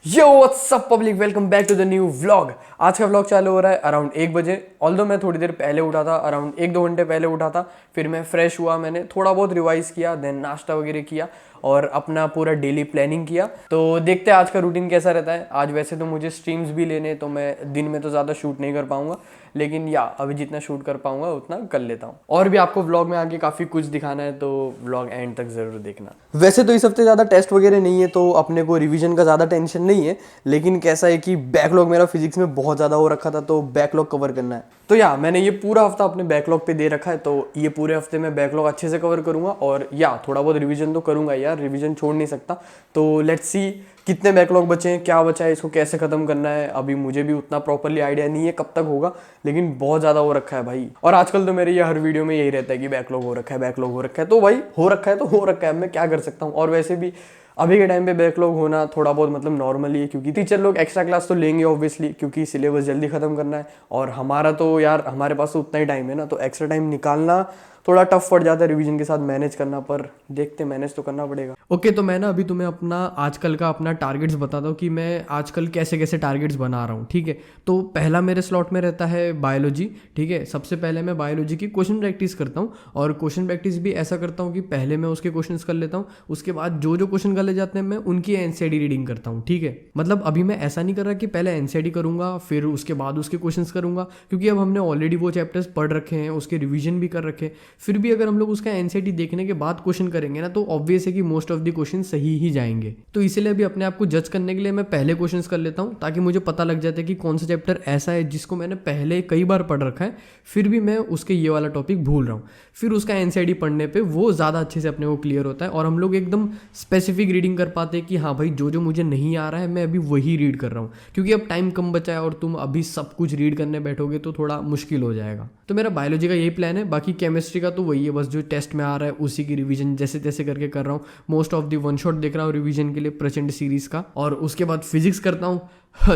Yo what's up public, welcome back to the new vlog. आज का vlog चालू हो रहा है अराउंड 1 बजे। ऑल्दो मैं थोड़ी देर पहले उठा था, अराउंड 1-2 घंटे पहले उठा था। फिर मैं फ्रेश हुआ, मैंने थोड़ा बहुत रिवाइज किया, देन नाश्ता वगैरह किया और अपना पूरा डेली प्लानिंग किया। तो देखते हैं आज का रूटीन कैसा रहता है। आज वैसे तो मुझे स्ट्रीम्स भी लेने, तो मैं दिन में तो ज़्यादा शूट नहीं कर पाऊंगा, लेकिन या अभी जितना शूट कर पाऊंगा उतना कर लेता हूँ। और भी आपको व्लॉग में आगे काफ़ी कुछ दिखाना है, तो व्लॉग एंड तक ज़रूर देखना। वैसे तो इस हफ्ते ज़्यादा टेस्ट वगैरह नहीं है, तो अपने को रिवीजन का ज़्यादा टेंशन नहीं है। लेकिन कैसा है कि बैकलॉग मेरा फिजिक्स में बहुत ज़्यादा हो रखा था, तो बैकलॉग कवर करना है। तो या मैंने ये पूरा हफ्ता अपने बैकलॉग पे दे रखा है, तो ये पूरे हफ्ते में बैकलॉग अच्छे से कवर करूंगा। और या थोड़ा बहुत रिवीजन तो करूंगा यार, रिवीजन छोड़ नहीं सकता। तो लेट्स सी कितने बैकलॉग बचे हैं, क्या बचा है, इसको कैसे खत्म करना है। अभी मुझे भी उतना प्रॉपरली आइडिया नहीं है कब तक होगा, लेकिन बहुत ज़्यादा हो रखा है भाई। और आजकल तो मेरे ये हर वीडियो में यही रहता है कि बैकलॉग हो रखा है, बैकलॉग हो रखा है। तो भाई हो रखा है तो हो रखा है, मैं क्या कर सकता हूँ। और वैसे भी अभी के टाइम पे बैकलॉग होना थोड़ा बहुत मतलब नॉर्मली है, क्योंकि टीचर लोग एक्स्ट्रा क्लास तो लेंगे ऑब्वियसली, क्योंकि सिलेबस जल्दी खत्म करना है। और हमारा तो यार हमारे पास तो उतना ही टाइम है ना, तो एक्स्ट्रा टाइम निकालना थोड़ा टफ पड़ जाता है रिवीजन के साथ मैनेज करना, पर देखते मैनेज तो करना पड़ेगा। ओके, तो मैं ना अभी तुम्हें अपना आजकल का अपना टारगेट्स बताता हूँ कि मैं आजकल कैसे कैसे टारगेट्स बना रहा हूँ। ठीक है, तो पहला मेरे स्लॉट में रहता है बायोलॉजी। ठीक है, सबसे पहले मैं बायोलॉजी की क्वेश्चन प्रैक्टिस करता हूँ, और क्वेश्चन प्रैक्टिस भी ऐसा करता हूँ कि पहले मैं उसके क्वेश्चन कर लेता हूँ, उसके बाद जो जो क्वेश्चन गले जाते हैं मैं उनकी एनसीईआरटी रीडिंग करता हूँ। ठीक है, मतलब अभी मैं ऐसा नहीं कर रहा कि पहले एनसीईआरटी करूंगा फिर उसके बाद उसके क्वेश्चंस करूंगा, क्योंकि अब हमने ऑलरेडी वो चैप्टर्स पढ़ रखे हैं, उसके रिवीजन भी कर रखे हैं। फिर भी अगर हम लोग उसका एनसीईआरटी देखने के बाद क्वेश्चन करेंगे ना, तो ऑब्वियस है कि मोस्ट ऑफ द क्वेश्चन सही ही जाएंगे। तो इसलिए अभी अपने आप को जज करने के लिए मैं पहले क्वेश्चंस कर लेता हूँ, ताकि मुझे पता लग जाता है कि कौन सा चैप्टर ऐसा है जिसको मैंने पहले कई बार पढ़ रखा है, फिर भी मैं उसके ये वाला टॉपिक भूल रहा हूँ। फिर उसका एनसीईआरटी पढ़ने पे वो ज़्यादा अच्छे से अपने को क्लियर होता है, और हम लोग एकदम स्पेसिफिक रीडिंग कर पाते हैं कि हाँ भाई जो जो मुझे नहीं आ रहा है मैं अभी वही रीड कर रहा हूँ, क्योंकि अब टाइम कम बचा है और तुम अभी सब कुछ रीड करने बैठोगे तो थोड़ा मुश्किल हो जाएगा। तो मेरा बायोलॉजी का यही प्लान है। बाकी केमिस्ट्री का तो वही है, बस जो टेस्ट में आ रहा है उसी की रिवीजन जैसे तैसे करके कर रहा हूँ। Most of the one shot देख रहा हूँ रिवीजन के लिए प्रचंड सीरीज का, और उसके बाद फिजिक्स करता हूँ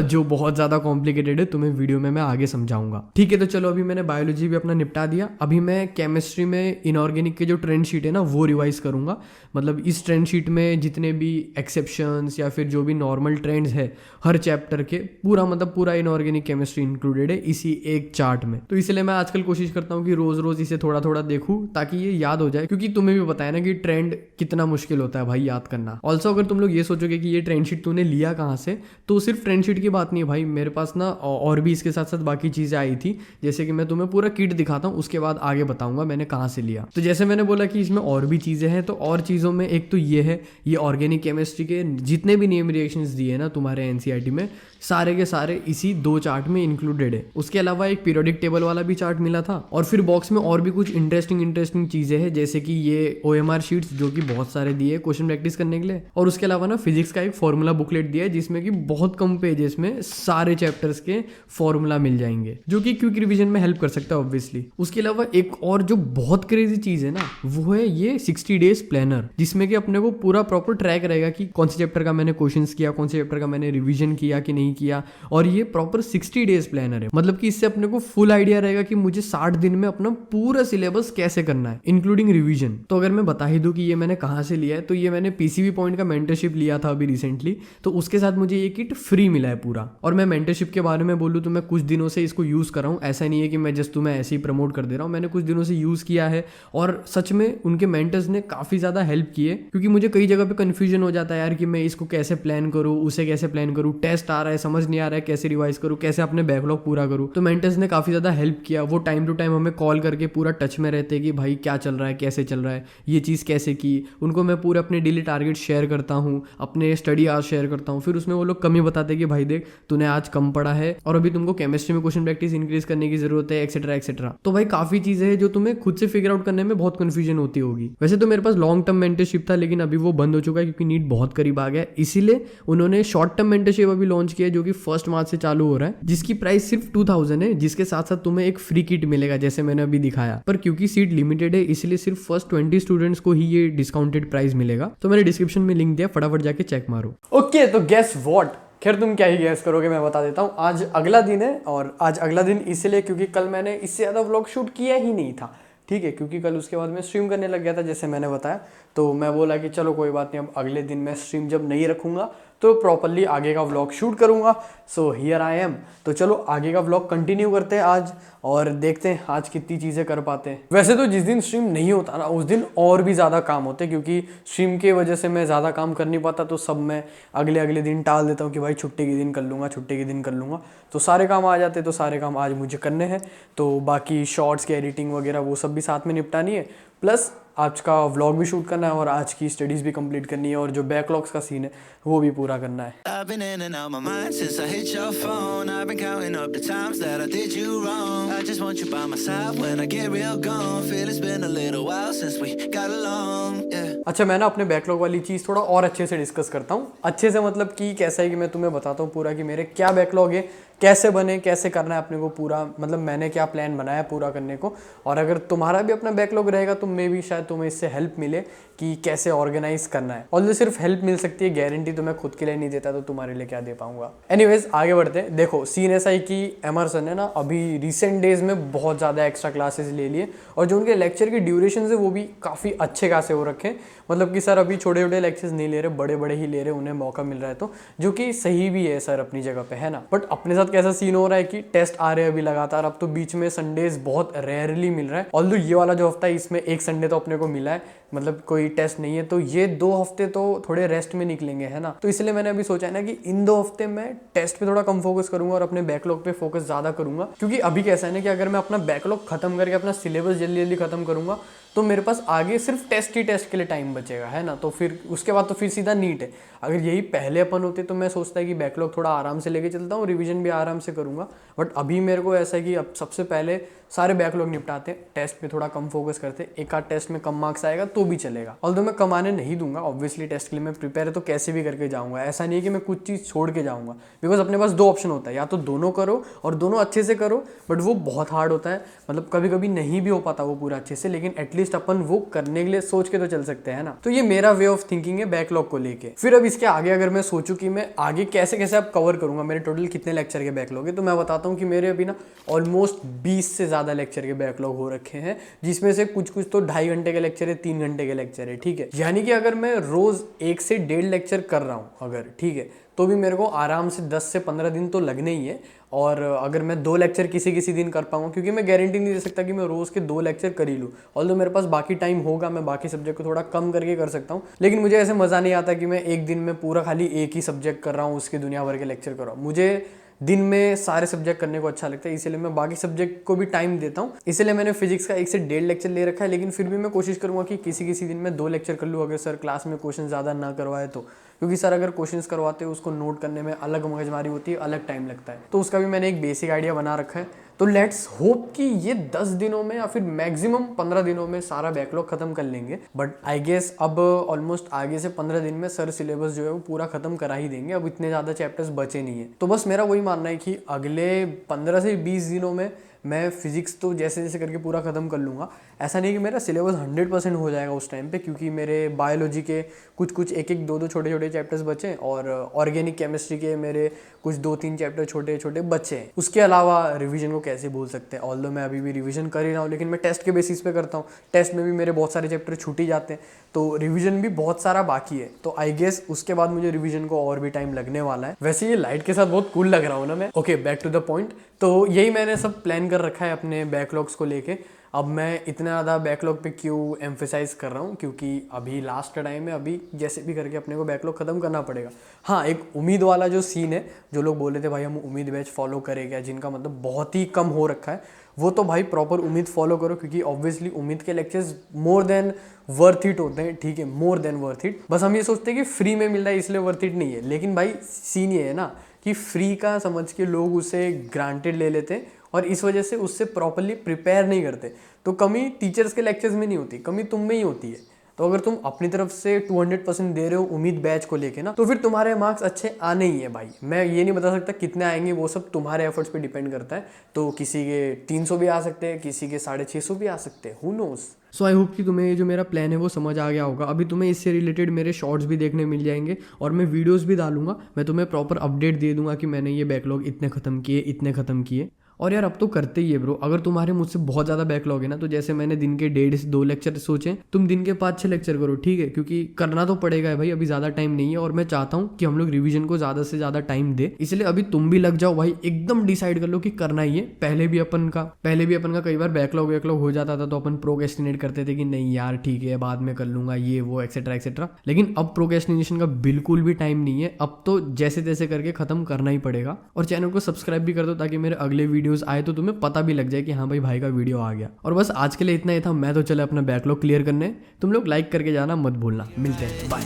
जो बहुत ज़्यादा कॉम्प्लिकेटेड है, तुम्हें वीडियो में मैं आगे समझाऊंगा। ठीक है, तो चलो अभी मैंने बायोलॉजी भी अपना निपटा दिया। अभी मैं केमिस्ट्री में इनऑर्गेनिक के जो ट्रेंड शीट है ना वो रिवाइज करूंगा। मतलब इस ट्रेंड शीट में जितने भी एक्सेप्शंस या फिर जो भी नॉर्मल ट्रेंड्स है हर चैप्टर के, पूरा मतलब पूरा इनऑर्गेनिक केमिस्ट्री इंक्लूडेड है इसी एक चार्ट में। तो इसलिए मैं आजकल कोशिश करता हूँ कि रोज रोज इसे थोड़ा थोड़ा देखूँ, ताकि ये याद हो जाए, क्योंकि तुम्हें भी पता है ना कि ट्रेंड कितना मुश्किल होता है भाई याद करना। ऑल्सो अगर तुम लोग ये सोचोगे कि ये ट्रेंड शीट तूने लिया कहाँ से, तो सिर्फ ट्रेंड शीट की बात नहीं है भाई, मेरे पास ना और भी इसके साथ साथ बाकी चीज़ें आई थी, जैसे कि मैं तुम्हें पूरा किट दिखाता हूँ, उसके बाद आगे बताऊंगा मैंने कहाँ से लिया। तो जैसे मैंने बोला कि इसमें और भी चीज़ें हैं, तो और चीज़ों में एक तो ये है, ये ऑर्गेनिक केमिस्ट्री के जितने भी नेम रिएक्शंस दिए ना तुम्हारे एनसीईआरटी में, सारे के सारे इसी 2 चार्ट में इंक्लूडेड है। उसके अलावा एक पीरियोडिक टेबल वाला भी चार्ट मिला था, और फिर बॉक्स में और भी कुछ इंटरेस्टिंग चीज़ें हैं, जैसे कि ये OMR शीट्स जो कि बहुत सारे दिए क्वेश्चन प्रैक्टिस करने के लिए, और उसके अलावा ना फिजिक्स का एक फॉर्मूला बुकलेट दिया है, जिसमें कि बहुत कम पेजेस में सारे चैप्टर्स के फॉर्मूला मिल जाएंगे, जो कि क्विक रिवीजन में हेल्प कर सकता है ऑब्वियसली। उसके अलावा एक और जो बहुत क्रेजी चीज है ना, वो है ये 60 डेज प्लानर, जिसमें कि अपने को पूरा प्रॉपर ट्रैक रहेगा कि कौन से चैप्टर का मैंने क्वेश्चंस किया, कौन से चैप्टर का मैंने रिवीजन किया कि नहीं किया। और ये प्रॉपर 60 डेज प्लानर है, मतलब कि इससे अपने को फुल आइडिया रहेगा कि मुझे 60 दिन में अपना पूरा सिलेबस कैसे करना है, इंक्लूडिंग रिवीजन। तो अगर मैं बता ही दूं कि ये मैंने कहाँ से लिया है, तो ये मैंने PCB पॉइंट का मेंटरशिप लिया था अभी रिसेंटली, तो उसके साथ मुझे ये किट फ्री मिला है पूरा। और मैं मेंटरशिप के बारे में बोलूँ तो मैं कुछ दिनों से इसको यूज़ कर रहा हूँ, ऐसा नहीं है कि मैं जस्ट तुम्हें ऐसे ही प्रमोट कर दे रहा हूँ, मैंने कुछ दिनों से यूज़ किया है, और सच में उनके मेंटर्स ने काफ़ी ज़्यादा हेल्प की है, क्योंकि मुझे कई जगह पे कन्फ्यूजन हो जाता है यार कि मैं इसको कैसे प्लान करूँ, उसे कैसे प्लान करूँ, टेस्ट आ रहा है समझ नहीं आ रहा है, कैसे रिवाइज करूँ, कैसे अपने बैकलॉग पूरा करूँ। तो मेंटर्स ने काफ़ी ज़्यादा हेल्प किया, वो टाइम टू टाइम हमें कॉल करके पूरा टच में रहते हैं कि भाई क्या चल रहा है, कैसे चल रहा है, ये चीज़ कैसे की। उनको मैं पूरे अपने डेली टारगेट शेयर करता हूँ, अपने स्टडी आवर्स शेयर करता हूँ, फिर उसमें वो लोग कमी बताते हैं कि भाई देख तूने आज कम पढ़ा है और अभी तुमको केमिस्ट्री में क्वेश्चन प्रैक्टिस इंक्रीज करने की जरूरत है, एक्सेट्रा एक्सेट्रा। तो भाई काफी चीजें हैं जो तुम्हें खुद से फिगर आउट करने में बहुत कंफ्यूजन होती होगी। वैसे तो मेरे पास लॉन्ग टर्म मेंटरशिप था, लेकिन अभी वो बंद हो चुका है क्योंकि नीट बहुत करीब आ गया, इसीलिए उन्होंने शॉर्ट टर्म मेंटरशिप अभी लॉन्च किया, जो कि 1 मार्च से चालू हो रहा है, जिसकी प्राइस सिर्फ 2000 है, जिसके साथ साथ तुम्हें एक फ्री किट मिलेगा जैसे मैंने अभी दिखाया। पर क्योंकि सीट लिमिटेड है, इसलिए सिर्फ फर्स्ट 20 स्टूडेंट्स को ही ये डिस्काउंटेड प्राइस मिलेगा। तो मैंने डिस्क्रिप्शन में लिंक दिया, फटाफट जाके चेक मारो। ओके, तो गेस व्हाट, खैर तुम क्या ही गैस करोगे, मैं बता देता हूँ। आज अगला दिन है, और आज अगला दिन इसलिए क्योंकि कल मैंने इससे ज़्यादा व्लॉग शूट किया ही नहीं था। ठीक है, क्योंकि कल उसके बाद मैं स्ट्रीम करने लग गया था जैसे मैंने बताया, तो मैं बोला कि चलो कोई बात नहीं, अब अगले दिन मैं स्ट्रीम जब नहीं रखूँगा तो प्रॉपरली आगे का व्लॉग शूट करूँगा। So here I am. तो चलो आगे का व्लॉग कंटिन्यू करते हैं आज और देखते हैं आज कितनी चीज़ें कर पाते हैं। वैसे तो जिस दिन स्ट्रीम नहीं होता ना उस दिन और भी ज़्यादा काम होते हैं, क्योंकि स्ट्रीम की वजह से मैं ज़्यादा काम कर नहीं पाता, तो सब मैं अगले दिन टाल देता हूँ कि भाई छुट्टी के दिन कर लूँगा, छुट्टी के दिन कर लूँगा। तो सारे काम आ जाते, तो सारे काम आज मुझे करने हैं। तो बाकी शॉर्ट्स की एडिटिंग वगैरह वो सब भी साथ में निपटानी है, प्लस आज का व्लॉग भी शूट करना है और आज की स्टडीज़ भी कंप्लीट करनी है और जो बैकलॉग्स का सीन है वो भी पूरा करना है। I've been in and out my mind since I hit your phone. I've been counting up the times that I did you wrong. I just want you by my side when I get real gone. Feel it's been a little while since we got along. Yeah. अच्छा, मैं ना अपने backlog वाली चीज़ थोड़ा और अच्छे से discuss करता हूँ। अच्छे से मतलब कि कैसा है कि मैं तुम्हें बताता हूँ पूरा कि मेरे क्या बैकलॉग है, कैसे बने, कैसे करना है अपने को पूरा, मतलब मैंने क्या प्लान बनाया पूरा करने को। और अगर तुम्हारा भी अपना बैकलॉग रहेगा तो मे भी शायद तुम्हें इससे हेल्प मिले कि कैसे ऑर्गेनाइज करना है। ऑल्दो सिर्फ हेल्प मिल सकती है, गारंटी तो मैं खुद के लिए नहीं देता, तो तुम्हारे लिए क्या दे पाऊंगा। एनीवेज आगे बढ़ते हैं। देखो सीन ऐसा है कि एमरसन है ना अभी रिसेंट डेज में बहुत ज़्यादा एक्स्ट्रा क्लासेस ले लिए और जो उनके लेक्चर की ड्यूरेशन है वो भी काफ़ी अच्छे खासे हो रखे हैं। मतलब कि सर अभी छोटे छोटे लेक्चर्स नहीं ले रहे, बड़े बड़े ही ले रहे, उन्हें मौका मिल रहा है, तो जो कि सही भी है सर अपनी जगह पे, है ना। बट अपने साथ कैसा सीन हो रहा है कि टेस्ट आ रहे हैं अभी लगातार, अब तो बीच में संडेज बहुत रेयरली मिल रहा है। ऑल्दो ये वाला जो हफ्ता है इसमें एक संडे तो अपने को मिला है, मतलब कोई टेस्ट नहीं है, तो ये 2 हफ्ते तो थोड़े रेस्ट में निकलेंगे, है ना। तो इसलिए मैंने अभी सोचा है ना कि इन 2 हफ्ते मैं टेस्ट पे थोड़ा कम फोकस करूंगा और अपने बैकलॉग पे फोकस ज़्यादा करूंगा। क्योंकि अभी कैसा है ना कि अगर मैं अपना बैकलॉग खत्म करके अपना सिलेबस जल्दी जल्दी खत्म करूंगा तो मेरे पास आगे सिर्फ टेस्ट ही टेस्ट के लिए टाइम बचेगा, है ना। तो फिर उसके बाद तो फिर सीधा नीट है। अगर यही पहले अपन होते तो मैं सोचता है कि बैकलॉग थोड़ा आराम से लेके चलता हूँ, रिवीजन भी आराम से करूँगा। बट अभी मेरे को ऐसा है कि अब सबसे पहले सारे बैकलॉग निपटाते हैं, टेस्ट पे थोड़ा कम फोकस करते हैं। एक आध टेस्ट में कम मार्क्स आएगा तो भी चलेगा, ऑल्दो मैं कमाने नहीं दूंगा। ऑब्वियसली टेस्ट के लिए मैं प्रिपेयर है तो कैसे भी करके जाऊँगा, ऐसा नहीं है कि मैं कुछ चीज़ छोड़ के जाऊँगा। बिकॉज अपने पास 2 ऑप्शन होता है, या तो दोनों करो और दोनों अच्छे से करो, बट वो बहुत हार्ड होता है, मतलब कभी कभी नहीं भी हो पाता वो पूरा अच्छे से, लेकिन एटलीस्ट अपन वो करने के लिए सोच के तो चल सकते हैं ना। तो ये मेरा वे ऑफ थिंकिंग है बैकलॉग को लेके। फिर अब इसके आगे अगर मैं सोचूं कि मैं आगे कैसे कैसे अब कवर करूंगा, मेरे टोटल कितने लेक्चर के बैकलॉग है, तो मैं बताता हूँ कि मेरे अभी ना ऑलमोस्ट 20 से ज़्यादा लेक्चर के बैकलॉग हो रखे हैं, जिसमें से कुछ कुछ तो 2.5 घंटे के लेक्चर है, 3 घंटे के लेक्चर है, ठीक है। यानी कि अगर मैं रोज 1 से 1.5 लेक्चर कर रहा हूँ अगर, ठीक है, तो भी मेरे को आराम से 10 से 15 दिन तो लगने ही है। और अगर मैं 2 लेक्चर किसी किसी दिन कर पाऊँ, क्योंकि मैं गारंटी नहीं दे सकता कि मैं रोज़ के 2 लेक्चर कर ही लूँ। ऑल्दो मेरे पास बाकी टाइम होगा, मैं बाकी सब्जेक्ट को थोड़ा कम करके कर सकता हूँ, लेकिन मुझे ऐसे मज़ा नहीं आता कि मैं एक दिन में पूरा खाली एक ही सब्जेक्ट कर रहा हूँ, उसके दुनिया भर के लेक्चर कर रहा हूँ। मुझे दिन में सारे सब्जेक्ट करने को अच्छा लगता है, इसीलिए मैं बाकी सब्जेक्ट को भी टाइम देता हूँ। इसलिए मैंने फिजिक्स का 1 से 1.5 लेक्चर ले रखा है, लेकिन फिर भी मैं कोशिश करूँगा कि किसी किसी दिन में 2 लेक्चर कर लूँ, अगर सर क्लास में क्वेश्चन ज़्यादा ना करवाए तो। क्योंकि सर अगर क्वेश्चंस करवाते हैं उसको नोट करने में अलग मगजमारी होती है, अलग टाइम लगता है, तो उसका भी मैंने एक बेसिक आइडिया बना रखा है। तो लेट्स होप कि ये 10 दिनों में या फिर मैक्सिमम 15 दिनों में सारा बैकलॉग खत्म कर लेंगे। बट आई गेस अब ऑलमोस्ट आगे से 15 दिन में सर सिलेबस जो है वो पूरा खत्म करा ही देंगे, अब इतने ज़्यादा चैप्टर्स बचे नहीं है। तो बस मेरा वही मानना है कि अगले 15 से 20 दिनों में मैं फिजिक्स तो जैसे जैसे करके पूरा ख़त्म कर लूँगा। ऐसा नहीं कि मेरा सिलेबस 100% हो जाएगा उस टाइम पे, क्योंकि मेरे बायोलॉजी के कुछ 1-1, 2-2 छोटे छोटे चैप्टर्स बचे और ऑर्गेनिक केमिस्ट्री के मेरे कुछ 2-3 चैप्टर छोटे छोटे बच्चे हैं। उसके अलावा रिवीजन को कैसे भूल सकते हैं, ऑल्दो मैं अभी भी रिवीजन कर ही रहा हूँ, लेकिन मैं टेस्ट के बेसिस पे करता हूँ। टेस्ट में भी मेरे बहुत सारे चैप्टर छूट ही जाते हैं, तो रिवीजन भी बहुत सारा बाकी है। तो आई गेस उसके बाद मुझे रिवीजन को और भी टाइम लगने वाला है। वैसे ये लाइट के साथ बहुत कूल लग रहा हूँ ना मैं। Okay, back to the point. तो यही मैंने सब प्लान कर रखा है अपने बैकलॉग्स को लेके। अब मैं इतना ज़्यादा बैकलॉग पे क्यों एम्फेसाइज कर रहा हूँ, क्योंकि अभी लास्ट का टाइम है, अभी जैसे भी करके अपने को बैकलॉग खत्म करना पड़ेगा। हाँ, एक उम्मीद वाला जो सीन है, जो लोग बोले थे भाई हम उम्मीद बैच फॉलो करेंगे, जिनका मतलब बहुत ही कम हो रखा है, वो तो भाई प्रॉपर उम्मीद फॉलो करो, क्योंकि ऑब्वियसली उम्मीद के lectures more than worth it होते हैं, ठीक है, मोर देन वर्थ इट। बस हम ये सोचते हैं कि फ्री में मिल रहा है इसलिए वर्थ इट नहीं है, लेकिन भाई सीन ये है ना कि फ्री का समझ के लोग उसे ग्रांटेड ले लेते हैं और इस वजह से उससे प्रॉपरली प्रिपेयर नहीं करते। तो कमी टीचर्स के लेक्चर्स में नहीं होती, कमी तुम में ही होती है। तो अगर तुम अपनी तरफ से 200% दे रहे हो उम्मीद बैच को लेके ना, तो फिर तुम्हारे मार्क्स अच्छे आने ही है भाई। मैं ये नहीं बता सकता कितने आएंगे, वो सब तुम्हारे एफर्ट्स पे डिपेंड करता है। तो किसी के 300 भी आ सकते हैं, किसी के 650 भी आ सकते हैं, who knows. So I hope कि तुम्हें ये जो मेरा प्लान है वो समझ आ गया होगा। अभी तुम्हें इससे रिलेटेड मेरे शॉर्ट्स भी देखने मिल जाएंगे और मैं वीडियोस भी डालूंगा। मैं तुम्हें प्रॉपर अपडेट दे दूंगा कि मैंने ये बैकलॉग इतने ख़त्म किए, इतने ख़त्म किए। और यार अब तो करते ही है ब्रो। अगर तुम्हारे मुझसे बहुत ज़्यादा बैकलॉग है ना, तो जैसे मैंने दिन के 1.5 से 2 लेक्चर सोचे, तुम दिन के 5-6 लेक्चर करो, ठीक है, क्योंकि करना तो पड़ेगा है भाई, अभी ज़्यादा टाइम नहीं है और मैं चाहता हूँ कि हम लोग रिवीजन को ज़्यादा से ज़्यादा टाइम दे। इसलिए अभी तुम भी लग जाओ भाई, एकदम डिसाइड कर लो कि करना ही है। पहले भी अपन का कई बार बैकलॉग वैकलॉग हो जाता था तो अपन प्रोक्रेस्टिनेट करते थे कि नहीं यार ठीक है बाद में कर लूंगा, ये वो एक्सेट्रा एक्सेट्रा। लेकिन अब प्रोक्रेस्टिनेशन का बिल्कुल भी टाइम नहीं है, अब तो जैसे तैसे करके खत्म करना ही पड़ेगा। और चैनल को सब्सक्राइब भी कर दो ताकि मेरे अगले वीडियोस आए तो तुम्हें पता भी लग जाए कि हाँ भाई का वीडियो आ गया। और बस आज के लिए इतना ही था, मैं तो चला अपना बैकलॉग क्लियर करने। तुम लोग लाइक करके जाना मत भूलना। मिलते हैं, bye.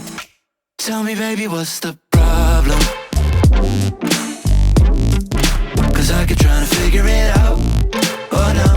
Tell me, baby, what's the problem? 'Cause I keep trying to figure it out. Oh no.